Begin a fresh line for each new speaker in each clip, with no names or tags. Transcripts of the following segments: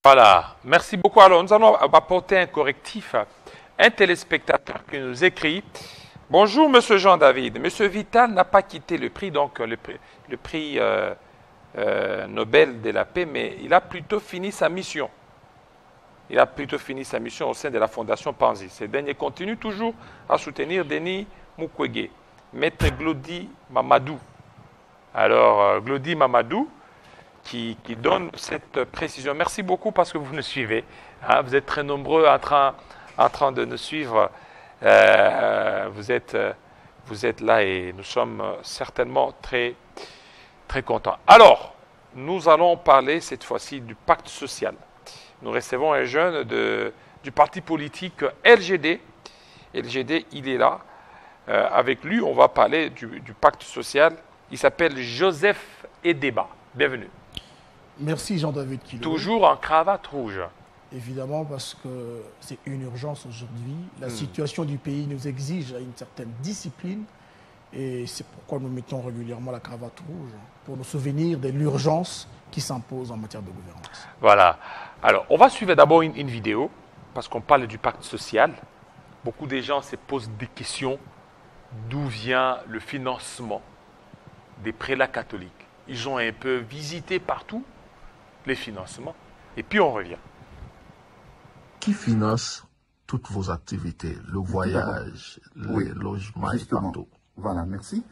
Voilà, merci beaucoup. Alors, nous allons apporter un correctif. Un téléspectateur qui nous écrit: Bonjour, monsieur Jean-David. Monsieur Vital n'a pas quitté le prix, donc le prix Nobel de la paix, mais il a plutôt fini sa mission. Il a plutôt fini sa mission au sein de la Fondation Panzi. Ces derniers continuent toujours à soutenir Denis Mukwege, Maître Glody Mamadou. Alors, Glody Mamadou, qui donne cette précision. Merci beaucoup parce que vous nous suivez. Hein, vous êtes très nombreux en train de nous suivre. Vous êtes là et nous sommes certainement très, très contents. Alors, nous allons parler cette fois-ci du pacte social. Nous recevons un jeune du parti politique LGD. LGD, il est là. Avec lui, on va parler du pacte social. Il s'appelle Joseph Edeba. Bienvenue.
Merci Jean-David Kilo.
Toujours en cravate rouge.
Évidemment, parce que c'est une urgence aujourd'hui. La situation du pays nous exige une certaine discipline. Et c'est pourquoi nous mettons régulièrement la cravate rouge, pour nous souvenir de l'urgence qui s'impose en matière de gouvernance.
Voilà. Alors, on va suivre d'abord une vidéo, parce qu'on parle du pacte social. Beaucoup de gens se posent des questions. D'où vient le financement des prélats catholiques? Ils ont un peu visité partout les financements. Et puis on revient.
Qui finance toutes vos activités? Le voyage, le logement et partout.
Voilà, merci.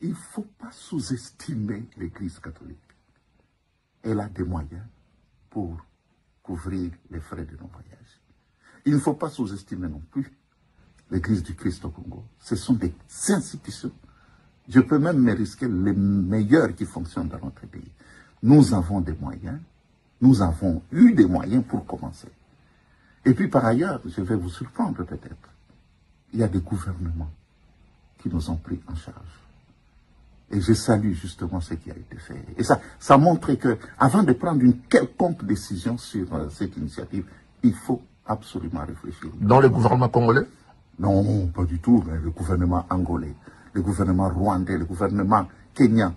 Il ne faut pas sous-estimer l'Église catholique. Elle a des moyens pour couvrir les frais de nos voyages. Il ne faut pas sous-estimer non plus l'Église du Christ au Congo. Ce sont des institutions. Je peux même me risquer les meilleures qui fonctionnent dans notre pays. Nous avons des moyens. Nous avons eu des moyens pour commencer. Et puis par ailleurs, je vais vous surprendre peut-être. Il y a des gouvernements qui nous ont pris en charge. Et je salue justement ce qui a été fait. Et ça montre que, avant de prendre une quelconque décision sur cette initiative, il faut absolument réfléchir.
Dans le gouvernement congolais?
Non, pas du tout. Mais le gouvernement angolais, le gouvernement rwandais, le gouvernement kenyan,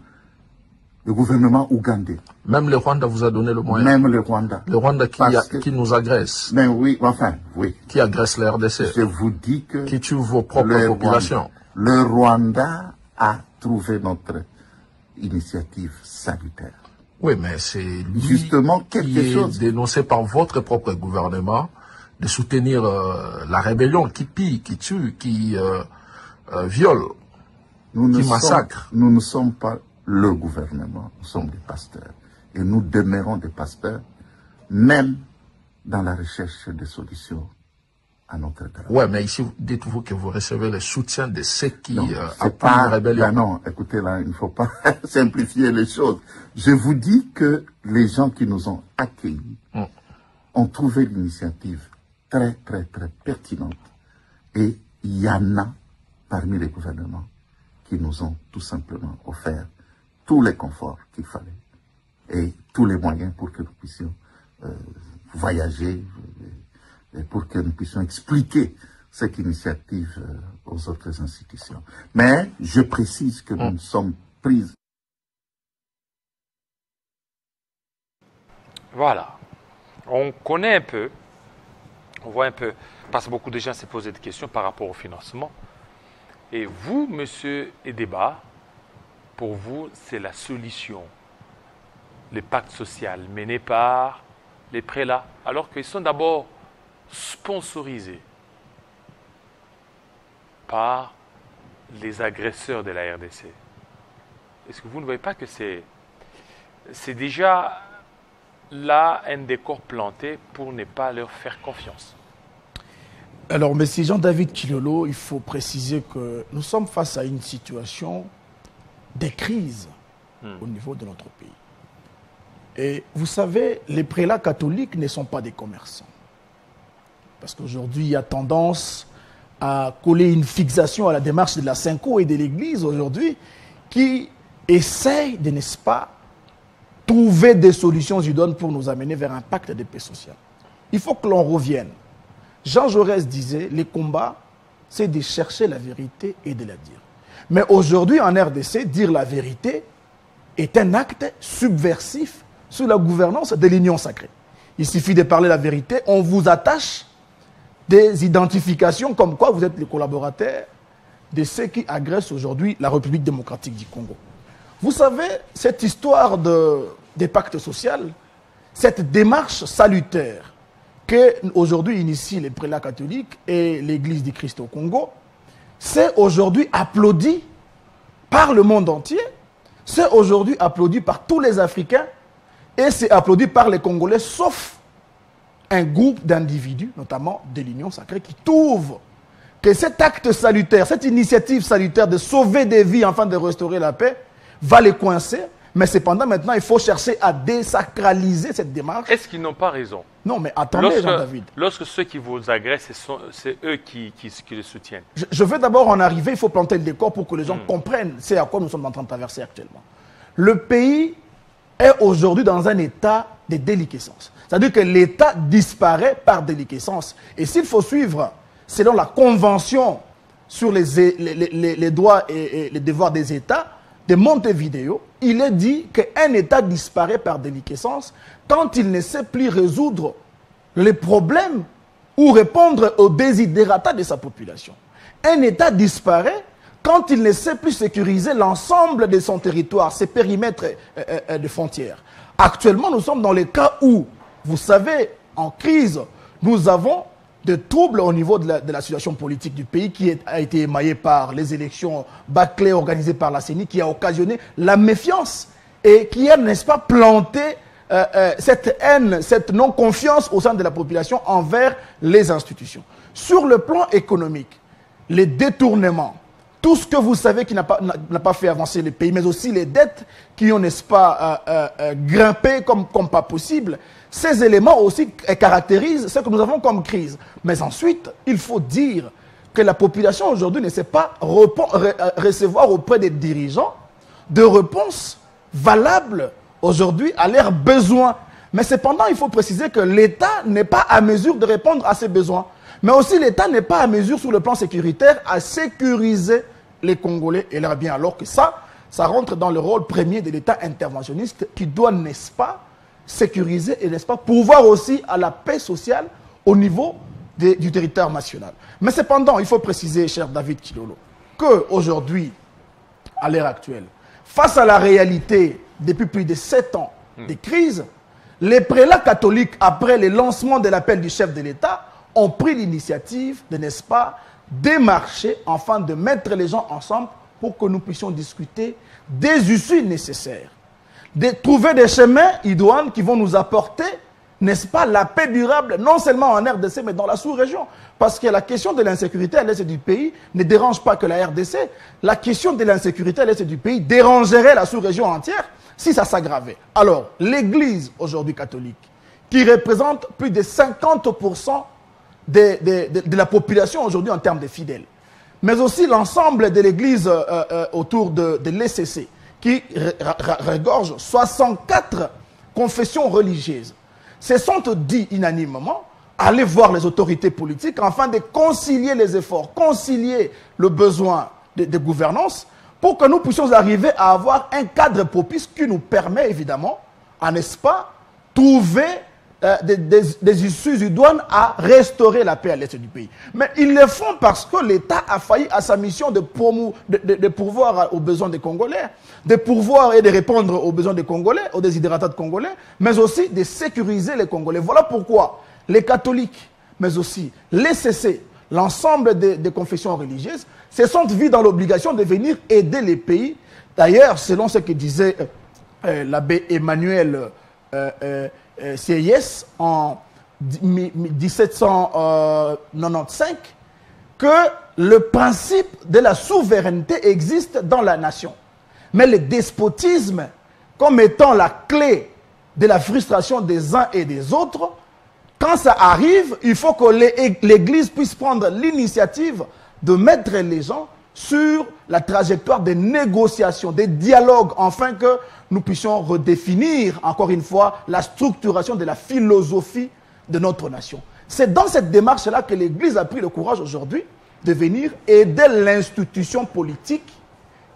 le gouvernement ougandais.
Même le Rwanda vous a donné le moyen?
Même le Rwanda.
Le Rwanda qui nous agresse?
Mais oui, enfin, oui.
Qui agresse la RDC?
Je vous dis que...
Qui tue vos propres populations?
Le Rwanda a trouvé notre initiative salutaire.
Oui, mais c'est lui
justement quelque
qui
chose
est dénoncé par votre propre gouvernement de soutenir la rébellion qui pille, qui tue, qui viole, qui massacre.
Nous ne sommes pas le gouvernement, nous sommes des pasteurs. Et nous demeurons des pasteurs, même dans la recherche des solutions à notre drame.
Oui, mais ici, dites-vous que vous recevez le soutien de ceux qui
appuient la rébellion. Non, écoutez, là, il ne faut pas simplifier les choses. Je vous dis que les gens qui nous ont accueillis ont trouvé l'initiative très, très, très pertinente. Et il y en a parmi les gouvernements qui nous ont tout simplement offert tous les conforts qu'il fallait et tous les moyens pour que nous puissions voyager et pour que nous puissions expliquer cette initiative aux autres institutions. Mais je précise que nous sommes prises.
Voilà. On connaît un peu, on voit un peu, parce que beaucoup de gens se posaient des questions par rapport au financement. Et vous, monsieur Edeba, pour vous, c'est la solution. Le pacte social mené par les prélats, alors qu'ils sont d'abord sponsorisés par les agresseurs de la RDC. Est-ce que vous ne voyez pas que c'est déjà là un décor planté pour ne pas leur faire confiance?
Alors, M. Jean-David Kilolo, il faut préciser que nous sommes face à une situation de crise au niveau de notre pays. Et vous savez, les prélats catholiques ne sont pas des commerçants. Parce qu'aujourd'hui, il y a tendance à coller une fixation à la démarche de la Synco et de l'Église aujourd'hui, qui essaye de, n'est-ce pas, trouver des solutions idoines pour nous amener vers un pacte de paix sociale. Il faut que l'on revienne. Jean Jaurès disait, les combats, c'est de chercher la vérité et de la dire. Mais aujourd'hui, en RDC, dire la vérité est un acte subversif sur la gouvernance de l'Union sacrée. Il suffit de parler la vérité, on vous attache des identifications comme quoi vous êtes les collaborateurs de ceux qui agressent aujourd'hui la République démocratique du Congo. Vous savez, cette histoire des pactes sociaux, cette démarche salutaire qu'aujourd'hui initient les prélats catholiques et l'Église du Christ au Congo, c'est aujourd'hui applaudi par le monde entier, c'est aujourd'hui applaudi par tous les Africains et c'est applaudi par les Congolais, sauf un groupe d'individus, notamment de l'Union sacrée, qui trouvent que cet acte salutaire, cette initiative salutaire de sauver des vies afin de restaurer la paix, va les coincer. Mais cependant, maintenant, il faut chercher à désacraliser cette démarche.
Est-ce qu'ils n'ont pas raison?
Non, mais attendez, Jean-David.
Lorsque ceux qui vous agressent, c'est eux qui les soutiennent.
Je vais d'abord en arriver, il faut planter le décor pour que les gens comprennent c'est à quoi nous sommes en train de traverser actuellement. Le pays est aujourd'hui dans un état de déliquescence. C'est-à-dire que l'État disparaît par déliquescence. Et s'il faut suivre, selon la Convention sur les droits et les devoirs des États, de Montevideo, il est dit qu'un État disparaît par déliquescence quand il ne sait plus résoudre les problèmes ou répondre aux desiderata de sa population. Un État disparaît quand il ne sait plus sécuriser l'ensemble de son territoire, ses périmètres de frontières. Actuellement, nous sommes dans le cas où, vous savez, en crise, nous avons de troubles au niveau de la situation politique du pays qui a été émaillée par les élections bâclées organisées par la CENI, qui a occasionné la méfiance et qui a, n'est-ce pas, planté cette haine, cette non-confiance au sein de la population envers les institutions. Sur le plan économique, les détournements, tout ce que vous savez qui n'a pas fait avancer le pays, mais aussi les dettes qui ont, n'est-ce pas, grimpé comme pas possible, ces éléments aussi caractérisent ce que nous avons comme crise. Mais ensuite, il faut dire que la population aujourd'hui ne sait pas recevoir auprès des dirigeants de réponses valables aujourd'hui à leurs besoins. Mais cependant, il faut préciser que l'État n'est pas à mesure de répondre à ces besoins. Mais aussi l'État n'est pas à mesure sur le plan sécuritaire à sécuriser les Congolais et leurs biens. Alors que ça rentre dans le rôle premier de l'État interventionniste qui doit, n'est-ce pas, sécuriser et, n'est-ce pas, pouvoir aussi à la paix sociale au niveau du territoire national. Mais cependant, il faut préciser, cher David Kilolo, qu'aujourd'hui, à l'heure actuelle, face à la réalité depuis plus de 7 ans de crise, les prélats catholiques, après le lancement de l'appel du chef de l'État, ont pris l'initiative de, n'est-ce pas, démarcher, afin de mettre les gens ensemble pour que nous puissions discuter des issues nécessaires. De trouver des chemins idoines qui vont nous apporter, n'est-ce pas, la paix durable, non seulement en RDC, mais dans la sous-région. Parce que la question de l'insécurité à l'est du pays ne dérange pas que la RDC. La question de l'insécurité à l'est du pays dérangerait la sous-région entière si ça s'aggravait. Alors, l'Église, aujourd'hui catholique, qui représente plus de 50% de la population aujourd'hui en termes de fidèles, mais aussi l'ensemble de l'Église autour de l'ECC, qui regorge 64 confessions religieuses, se sont dit unanimement aller voir les autorités politiques afin de concilier les efforts, concilier le besoin de gouvernance pour que nous puissions arriver à avoir un cadre propice qui nous permet évidemment, n'est-ce pas, trouver des issues idoines à restaurer la paix à l'est du pays. Mais ils le font parce que l'État a failli à sa mission de pourvoir aux besoins des Congolais, de pourvoir et de répondre aux besoins des Congolais, aux desiderata de Congolais, mais aussi de sécuriser les Congolais. Voilà pourquoi les catholiques, mais aussi les CC, l'ensemble des confessions religieuses, se sont vus dans l'obligation de venir aider les pays. D'ailleurs, selon ce que disait l'abbé Emmanuel CIS en 1795, que le principe de la souveraineté existe dans la nation. Mais le despotisme, comme étant la clé de la frustration des uns et des autres, quand ça arrive, il faut que l'Église puisse prendre l'initiative de mettre les gens sur la trajectoire des négociations, des dialogues, afin que nous puissions redéfinir, encore une fois, la structuration de la philosophie de notre nation. C'est dans cette démarche-là que l'Église a pris le courage aujourd'hui de venir aider l'institution politique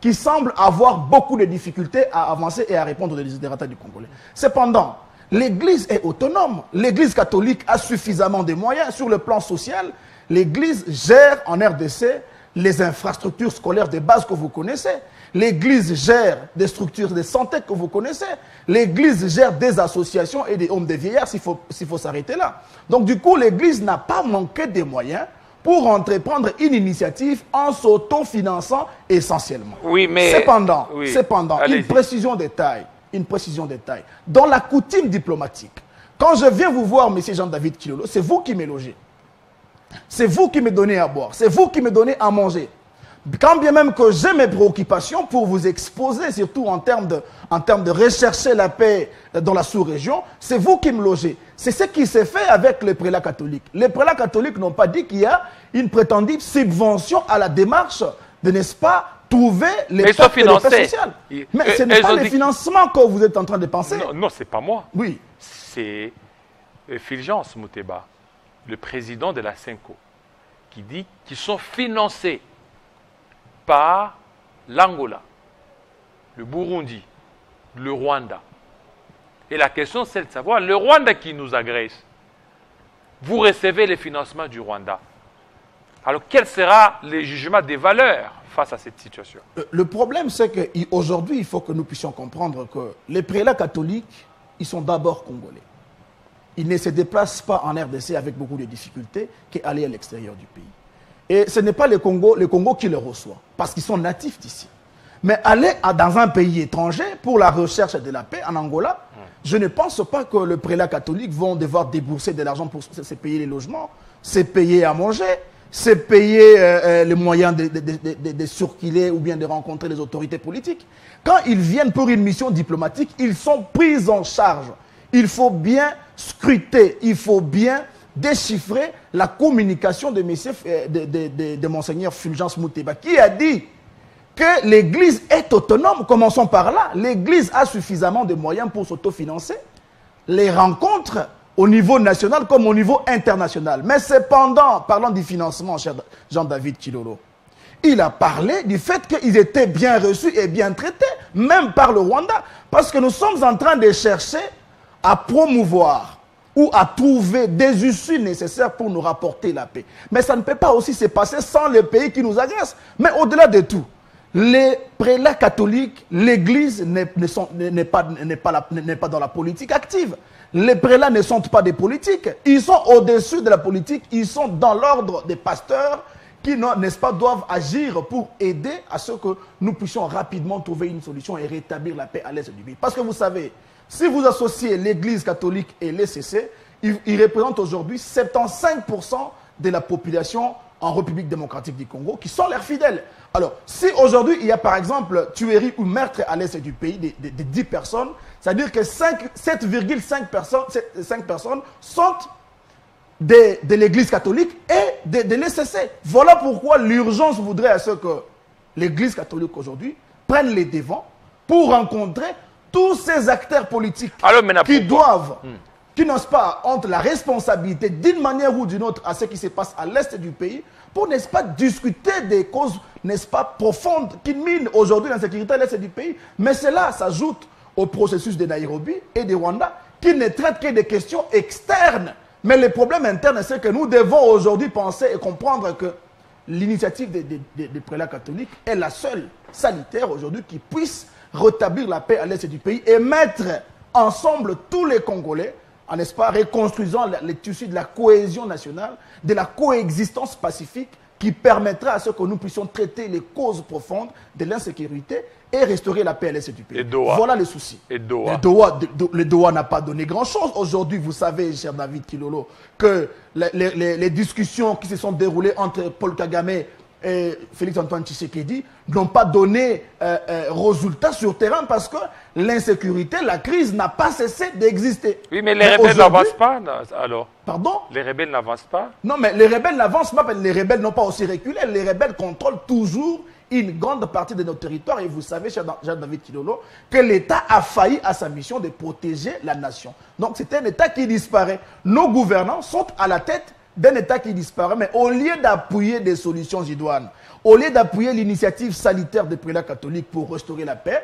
qui semble avoir beaucoup de difficultés à avancer et à répondre aux desiderata du Congolais. Cependant, l'Église est autonome. L'Église catholique a suffisamment de moyens sur le plan social. L'Église gère en RDC les infrastructures scolaires de base que vous connaissez. L'Église gère des structures de santé que vous connaissez. L'Église gère des associations et des hommes de vieillards s'il faut s'arrêter là. Donc du coup, l'Église n'a pas manqué de moyens pour entreprendre une initiative en s'autofinançant essentiellement.
Oui, mais...
Cependant, une précision de taille. Dans la coutume diplomatique, quand je viens vous voir, M. Jean-David Kilolo, c'est vous qui me logez. C'est vous qui me donnez à boire. C'est vous qui me donnez à manger. Quand bien même que j'ai mes préoccupations pour vous exposer, surtout en termes de rechercher la paix dans la sous-région, c'est vous qui me logez. C'est ce qui s'est fait avec les prélats catholiques. Les prélats catholiques n'ont pas dit qu'il y a une prétendue subvention à la démarche de, n'est-ce pas, trouver les paix sociales. Mais ce n'est pas le financement que vous êtes en train de penser.
Non, ce n'est pas moi.
Oui.
C'est Fulgence Muteba, le président de la CENCO, qui dit qu'ils sont financés par l'Angola, le Burundi, le Rwanda. Et la question, c'est de savoir, le Rwanda qui nous agresse, vous recevez les financements du Rwanda. Alors, quel sera le jugement des valeurs face à cette situation?
Le problème, c'est qu'aujourd'hui, il faut que nous puissions comprendre que les prélats catholiques, ils sont d'abord congolais. Ils ne se déplacent pas en RDC avec beaucoup de difficultés qu'aller à l'extérieur du pays. Et ce n'est pas le Congo qui les reçoit, parce qu'ils sont natifs d'ici. Mais aller dans un pays étranger pour la recherche de la paix, en Angola, je ne pense pas que les prélats catholiques vont devoir débourser de l'argent pour se payer les logements, se payer à manger, se payer les moyens de circuler ou bien de rencontrer les autorités politiques. Quand ils viennent pour une mission diplomatique, ils sont pris en charge. Il faut bien scruter, il faut bien déchiffrer la communication de Monseigneur Fulgence Muteba, qui a dit que l'Église est autonome. Commençons par là. L'Église a suffisamment de moyens pour s'autofinancer les rencontres au niveau national comme au niveau international. Mais cependant, parlant du financement, cher Jean-David Kilolo, il a parlé du fait qu'ils étaient bien reçus et bien traités, même par le Rwanda, parce que nous sommes en train de chercher à promouvoir ou à trouver des issues nécessaires pour nous rapporter la paix. Mais ça ne peut pas aussi se passer sans le pays qui nous agresse. Mais au-delà de tout, les prélats catholiques, l'Église n'est pas dans la politique active. Les prélats ne sont pas des politiques. Ils sont au-dessus de la politique. Ils sont dans l'ordre des pasteurs qui, n'est-ce pas, doivent agir pour aider à ce que nous puissions rapidement trouver une solution et rétablir la paix à l'est du pays. Parce que vous savez, si vous associez l'Église catholique et l'ECC, ils représentent aujourd'hui 75% de la population en République démocratique du Congo qui sont leurs fidèles. Alors, si aujourd'hui il y a par exemple tuerie ou meurtre à l'est du pays de 10 personnes, c'est-à-dire que 7,5 personnes sont de l'Église catholique et de l'ECC. Voilà pourquoi l'urgence voudrait à ce que l'Église catholique aujourd'hui prenne les devants pour rencontrer tous ces acteurs politiques qui n'osent pas, ont la responsabilité d'une manière ou d'une autre à ce qui se passe à l'est du pays pour, n'est-ce pas, discuter des causes, n'est-ce pas, profondes qui minent aujourd'hui l'insécurité à l'est du pays. Mais cela s'ajoute au processus de Nairobi et de Rwanda qui ne traitent que des questions externes. Mais le problème interne, c'est que nous devons aujourd'hui penser et comprendre que l'initiative des prélats catholiques est la seule sanitaire aujourd'hui qui puisse rétablir la paix à l'est du pays et mettre ensemble tous les Congolais, en n'est-ce pas, reconstruisant les tissus de la cohésion nationale, de la coexistence pacifique qui permettra à ce que nous puissions traiter les causes profondes de l'insécurité et restaurer la paix à l'est du pays. Voilà les soucis. Le Doha n'a pas donné grand-chose. Aujourd'hui, vous savez, cher David Kilolo, que les discussions qui se sont déroulées entre Paul Kagame et Félix-Antoine Tshisekedi n'ont pas donné résultat sur terrain parce que l'insécurité, la crise n'a pas cessé d'exister.
Oui, mais les rebelles n'avancent pas, alors.
Pardon?
Les rebelles n'avancent pas?
Non, mais les rebelles n'avancent pas, mais les rebelles n'ont pas aussi reculé. Les rebelles contrôlent toujours une grande partie de notre territoire. Et vous savez, cher David Kilolo, que l'État a failli à sa mission de protéger la nation. Donc c'est un État qui disparaît. Nos gouvernants sont à la tête d'un État qui disparaît, mais au lieu d'appuyer des solutions idoines, au lieu d'appuyer l'initiative sanitaire des prélats catholiques pour restaurer la paix,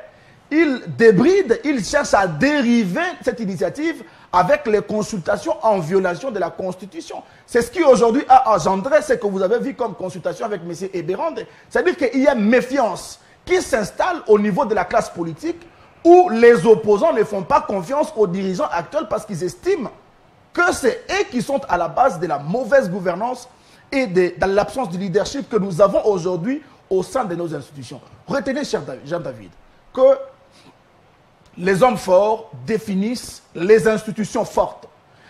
il débride, il cherche à dériver cette initiative avec les consultations en violation de la Constitution. C'est ce qui aujourd'hui a engendré ce que vous avez vu comme consultation avec M. Eberande. C'est-à-dire qu'il y a méfiance qui s'installe au niveau de la classe politique où les opposants ne font pas confiance aux dirigeants actuels parce qu'ils estiment que c'est eux qui sont à la base de la mauvaise gouvernance et de l'absence de leadership que nous avons aujourd'hui au sein de nos institutions. Retenez, cher Jean-David, que les hommes forts définissent les institutions fortes.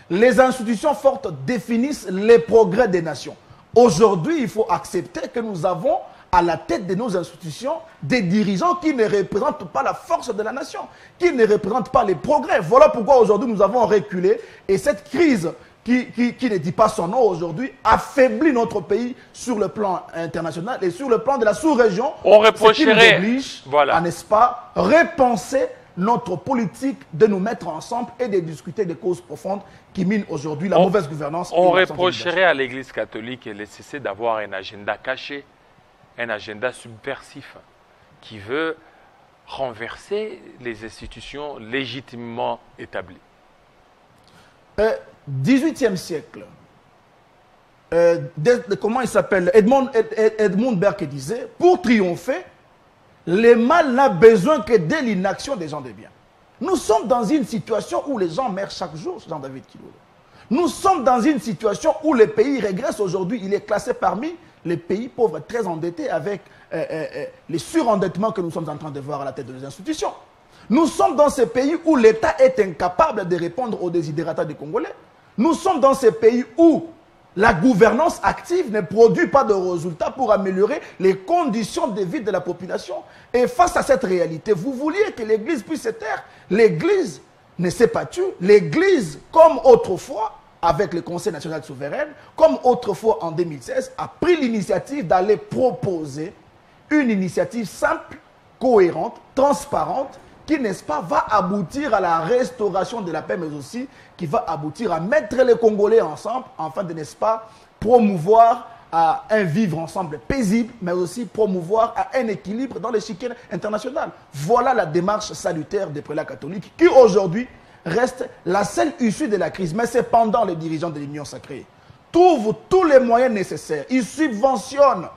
Les institutions fortes définissent les progrès des nations. Aujourd'hui, il faut accepter que nous avons à la tête de nos institutions des dirigeants qui ne représentent pas la force de la nation, qui ne représentent pas les progrès. Voilà pourquoi aujourd'hui nous avons reculé et cette crise qui ne dit pas son nom aujourd'hui affaiblit notre pays sur le plan international et sur le plan de la sous-région.
On reprocherait,
ce qui nous oblige à, n'est-ce pas, repenser notre politique de nous mettre ensemble et de discuter des causes profondes qui minent aujourd'hui la mauvaise gouvernance.
On reprocherait à l'Église catholique et cesser d'avoir un agenda caché, un agenda subversif qui veut renverser les institutions légitimement établies.
18e siècle, comment il s'appelle, Edmund Burke disait, pour triompher, le mal n'a besoin que de l'inaction des gens de bien. Nous sommes dans une situation où les gens meurent chaque jour, Jean-David Kilolo. Nous sommes dans une situation où le pays régresse aujourd'hui. Il est classé parmi les pays pauvres très endettés avec les surendettements que nous sommes en train de voir à la tête de nos institutions. Nous sommes dans ces pays où l'État est incapable de répondre aux desiderata des Congolais. Nous sommes dans ces pays où la gouvernance active ne produit pas de résultats pour améliorer les conditions de vie de la population. Et face à cette réalité, vous vouliez que l'Église puisse se taire. L'Église ne s'est pas tue. L'Église, comme autrefois, avec le Conseil national souverain, comme autrefois en 2016, a pris l'initiative d'aller proposer une initiative simple, cohérente, transparente, qui, n'est-ce pas, va aboutir à la restauration de la paix, mais aussi qui va aboutir à mettre les Congolais ensemble, afin de, n'est-ce pas, promouvoir un vivre ensemble paisible, mais aussi promouvoir un équilibre dans l'échiquier international. Voilà la démarche salutaire des prélats catholiques, qui aujourd'hui reste la seule issue de la crise. Mais cependant, les dirigeants de l'Union sacrée trouvent tous les moyens nécessaires. Ils subventionnent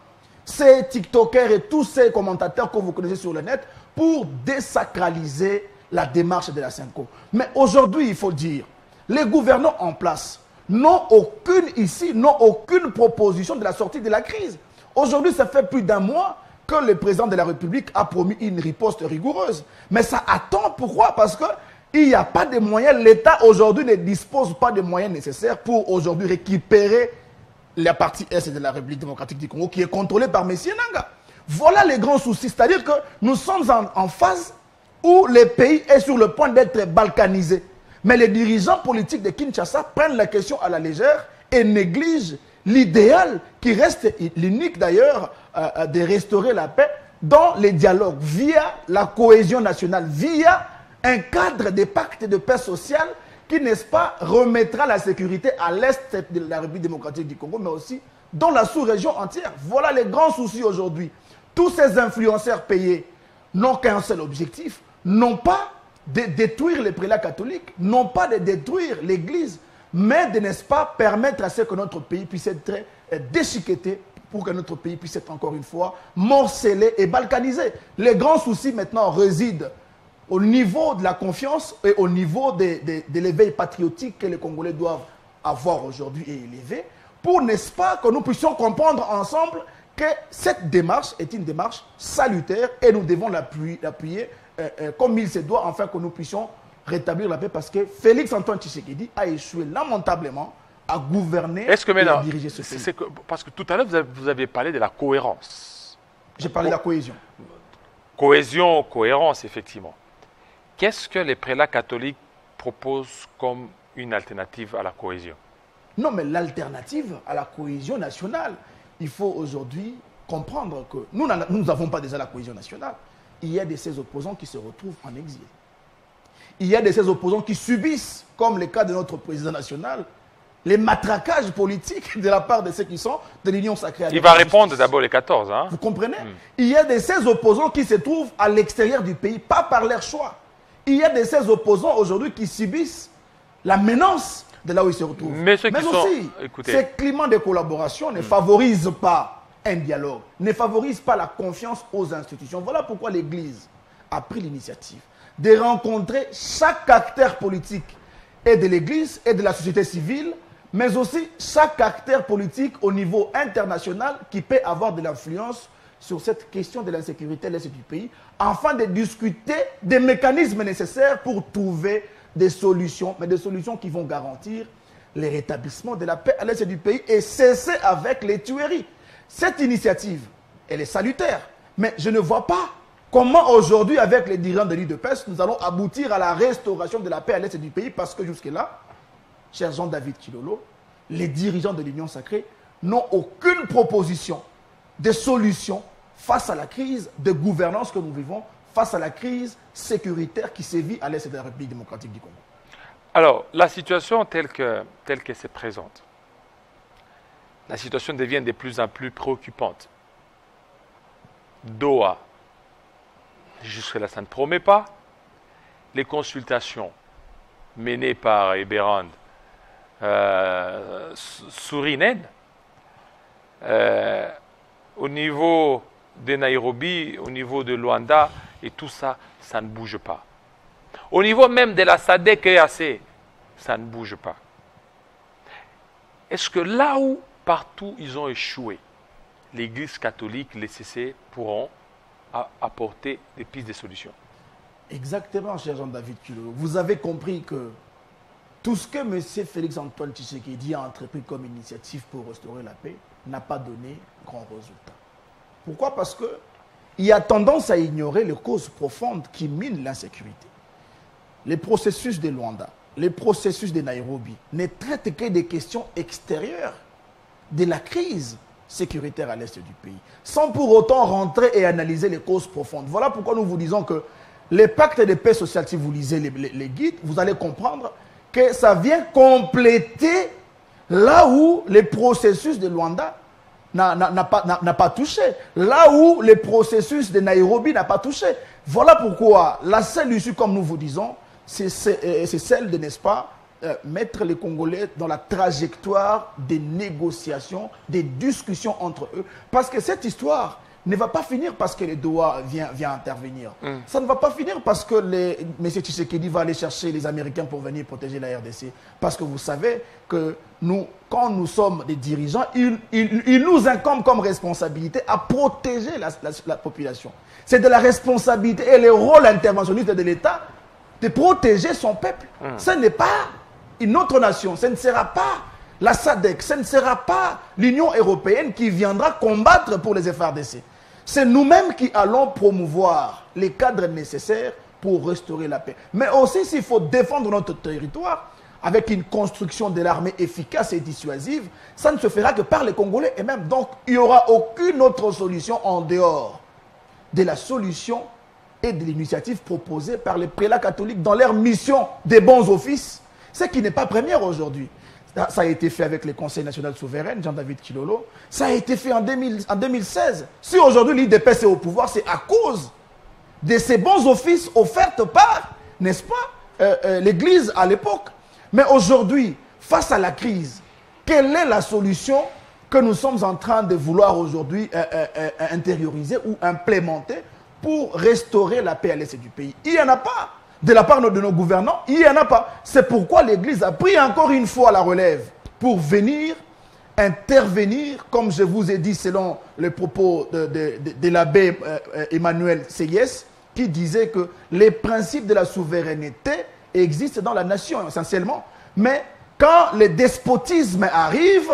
ces TikTokers et tous ces commentateurs que vous connaissez sur le net pour désacraliser la démarche de la Synco. Mais aujourd'hui, il faut dire, les gouvernants en place n'ont aucune proposition de la sortie de la crise. Aujourd'hui, ça fait plus d'un mois que le président de la République a promis une riposte rigoureuse. Mais ça attend. Pourquoi? Parce qu'il n'y a pas de moyens. L'État aujourd'hui ne dispose pas des moyens nécessaires pour aujourd'hui récupérer la partie Est de la République démocratique du Congo qui est contrôlée par M. Nanga. Voilà les grands soucis. C'est-à-dire que nous sommes en phase où le pays est sur le point d'être balkanisé. Mais les dirigeants politiques de Kinshasa prennent la question à la légère et négligent l'idéal qui reste l'unique d'ailleurs de restaurer la paix dans les dialogues via la cohésion nationale, via un cadre de pacte de paix sociale qui, n'est-ce pas, remettra la sécurité à l'est de la République démocratique du Congo, mais aussi dans la sous-région entière. Voilà les grands soucis aujourd'hui. Tous ces influenceurs payés n'ont qu'un seul objectif, non pas de détruire les prélats catholiques, non pas de détruire l'Église, mais de, n'est-ce pas, permettre à ce que notre pays puisse être déchiqueté pour que notre pays puisse être encore une fois morcelé et balkanisé. Les grands soucis maintenant résident au niveau de la confiance et au niveau de l'éveil patriotique que les Congolais doivent avoir aujourd'hui et élever, pour, n'est-ce pas, que nous puissions comprendre ensemble que cette démarche est une démarche salutaire et nous devons l'appuyer comme il se doit, afin que nous puissions rétablir la paix, parce que Félix-Antoine Tshisekedi a échoué lamentablement à gouverner et à diriger ce pays.
Parce que tout à l'heure, vous avez parlé de la cohérence.
J'ai parlé de la cohésion.
Cohésion, cohérence, effectivement. Qu'est-ce que les prélats catholiques proposent comme une alternative à la cohésion?
Non, mais l'alternative à la cohésion nationale, il faut aujourd'hui comprendre que nous n'avons pas déjà la cohésion nationale. Il y a de ces opposants qui se retrouvent en exil. Il y a de ces opposants qui subissent, comme le cas de notre président national, les matraquages politiques de la part de ceux qui sont de l'Union sacrée.
Il va répondre d'abord les 14. Hein?
Vous comprenez? Il y a de ces opposants qui se trouvent à l'extérieur du pays, pas par leur choix. Il y a de ces opposants aujourd'hui qui subissent la menace de là où ils se retrouvent.
Mais ceux qui
aussi, ce climat de collaboration ne favorise pas un dialogue, ne favorise pas la confiance aux institutions. Voilà pourquoi l'Église a pris l'initiative de rencontrer chaque acteur politique et de l'Église et de la société civile, mais aussi chaque acteur politique au niveau international qui peut avoir de l'influence sur cette question de l'insécurité à l'est du pays, afin de discuter des mécanismes nécessaires pour trouver des solutions, mais des solutions qui vont garantir le rétablissement de la paix à l'est du pays et cesser avec les tueries. Cette initiative, elle est salutaire, mais je ne vois pas comment aujourd'hui, avec les dirigeants de l'UDPS, nous allons aboutir à la restauration de la paix à l'est du pays, parce que jusque-là, cher Jean-David Kilolo, les dirigeants de l'Union sacrée n'ont aucune proposition de solution face à la crise de gouvernance que nous vivons, face à la crise sécuritaire qui sévit à l'est de la République démocratique du Congo.
Alors, la situation telle qu'elle se présente, la situation devient de plus en plus préoccupante. Doha, jusque-là, ça ne promet pas. Les consultations menées par Eberhard Sourinen, au niveau de Nairobi, au niveau de Luanda, et tout ça, ça ne bouge pas. Au niveau même de la SADC-EAC, ça ne bouge pas. Est-ce que là où, partout, ils ont échoué, l'Église catholique, les CC pourront apporter des pistes de solutions?
Exactement, cher Jean-David Kilolo. Vous avez compris que tout ce que M. Félix-Antoine Tshisekedi a entrepris comme initiative pour restaurer la paix n'a pas donné grand résultat. Pourquoi? Parce qu'il y a tendance à ignorer les causes profondes qui minent l'insécurité. Les processus de Luanda, les processus de Nairobi ne traitent que des questions extérieures de la crise sécuritaire à l'est du pays, sans pour autant rentrer et analyser les causes profondes. Voilà pourquoi nous vous disons que les pactes de paix sociale, si vous lisez les guides, vous allez comprendre que ça vient compléter là où les processus de Luanda n'a pas touché, là où les processus de Nairobi n'a pas touché. Voilà pourquoi la seule issue, comme nous vous disons, c'est celle de, n'est-ce pas, mettre les Congolais dans la trajectoire des négociations, des discussions entre eux. Parce que cette histoire ne va pas finir parce que le Doha vient intervenir. Ça ne va pas finir parce que M. Tshisekedi va aller chercher les Américains pour venir protéger la RDC. Parce que vous savez que nous, quand nous sommes des dirigeants, il nous incombe comme responsabilité à protéger la population. C'est de la responsabilité et le rôle interventionniste de l'État de protéger son peuple. Ce n'est pas une autre nation, ce ne sera pas la SADC, ce ne sera pas l'Union européenne qui viendra combattre pour les FARDC. C'est nous-mêmes qui allons promouvoir les cadres nécessaires pour restaurer la paix. Mais aussi, s'il faut défendre notre territoire avec une construction de l'armée efficace et dissuasive, ça ne se fera que par les Congolais eux-mêmes. Donc, il n'y aura aucune autre solution en dehors de la solution et de l'initiative proposée par les prélats catholiques dans leur mission des bons offices, ce qui n'est pas première aujourd'hui. Ça a été fait avec le Conseil national souverain, Jean-David Kilolo. Ça a été fait en 2016. Si aujourd'hui l'IDPS est au pouvoir, c'est à cause de ces bons offices offerts par, n'est-ce pas, l'Église à l'époque. Mais aujourd'hui, face à la crise, quelle est la solution que nous sommes en train de vouloir aujourd'hui intérioriser ou implémenter pour restaurer la paix à l'est du pays? Il n'y en a pas. De la part de nos gouvernants, il n'y en a pas. C'est pourquoi l'Église a pris encore une fois la relève pour venir intervenir, comme je vous ai dit selon les propos de l'abbé Emmanuel Seyès, qui disait que les principes de la souveraineté existent dans la nation essentiellement. Mais quand le despotisme arrive,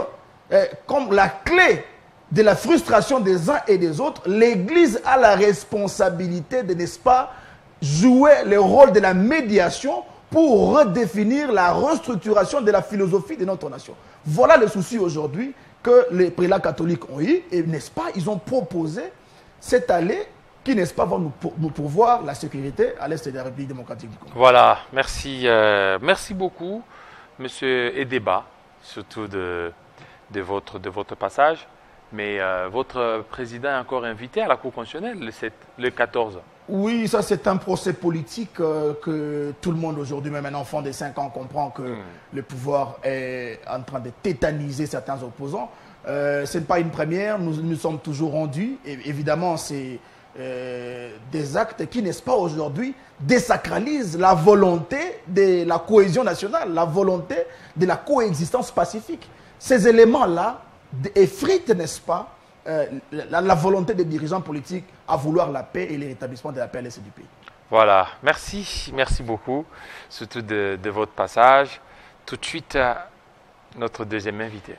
comme la clé de la frustration des uns et des autres, l'Église a la responsabilité de, n'est-ce pas, jouer le rôle de la médiation pour redéfinir la restructuration de la philosophie de notre nation. Voilà le souci aujourd'hui que les prélats catholiques ont eu, et n'est-ce pas, ils ont proposé cette allée qui, n'est-ce pas, va nous pourvoir la sécurité à l'est de la République démocratique du Congo.
Voilà, merci, merci beaucoup, M. Edeba. surtout de votre passage. Mais votre président est encore invité à la Cour constitutionnelle le 14.
Oui, ça c'est un procès politique que tout le monde aujourd'hui, même un enfant de 5 ans, comprend que le pouvoir est en train de tétaniser certains opposants. Ce n'est pas une première, nous sommes toujours rendus. Et évidemment, c'est des actes qui, n'est-ce pas, aujourd'hui, désacralisent la volonté de la cohésion nationale, la volonté de la coexistence pacifique. Ces éléments-là effritent, n'est-ce pas, la volonté des dirigeants politiques à vouloir la paix et le rétablissement de la paix à l'est du pays.
Voilà, merci beaucoup, surtout de votre passage. Tout de suite, notre deuxième invité.